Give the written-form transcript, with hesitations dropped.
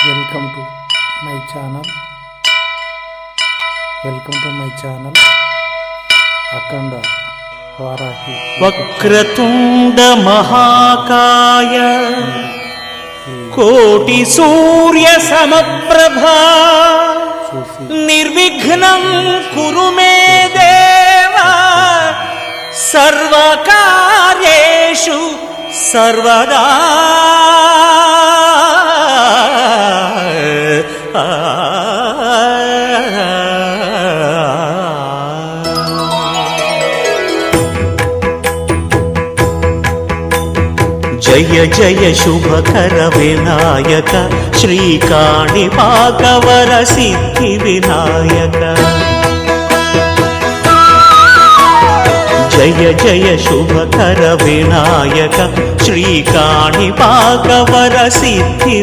Welcome to my channel అఖండ వారాహి. వక్రతుండ మహాకాయ కోటి సూర్య సమప్రభా నిర్విఘ్నం కురు మే దేవా సర్వకార్యేషు సర్వదా. జయ జయ శుభకర వినాయక శ్రీకాణిపాకవర సిద్ధి వినాయక. జయ జయ శుభకర వినాయక శ్రీకాణిపాకవర సిద్ధి